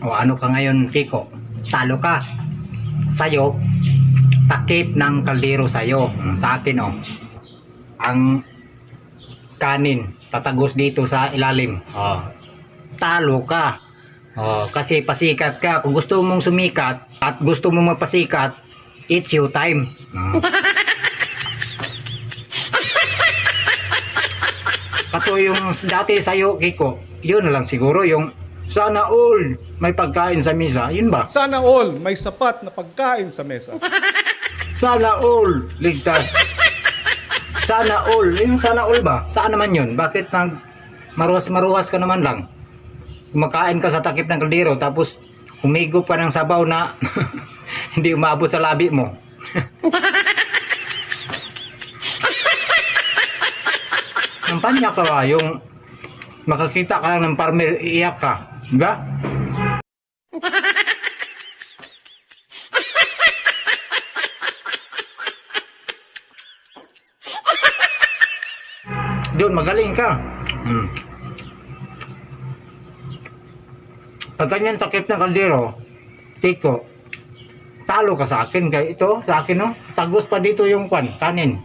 O ano ka ngayon, Kiko? Talo ka. Sa'yo, takip ng kaldero sa'yo. Sa akin, ang kanin, tatagos dito sa ilalim. Talo ka. Kasi pasikat ka. Kung gusto mong sumikat at gusto mong magpasikat, it's your time. Kato yung dati sa'yo, Kiko, yun na lang siguro yung sana all may pagkain sa mesa. Yun ba? Sana all may sapat na pagkain sa mesa. Sana all ligtas. Sana all. Yung sana all ba? Saan naman yun? Bakit nang maruwas-maruwas ka naman lang? Kumakain ka sa takip ng kaldero tapos humigo pa ng sabaw na hindi umabot sa labi mo. Kampanya ka ba? Yung makakita ka lang ng farmer, iiyak ka. Diba? Doon, magaling ka. Pag ganyan takip ng kaldero, Tiko, talo ka sa akin. Kaya ito, sa akin, tagos pa dito yung kanin.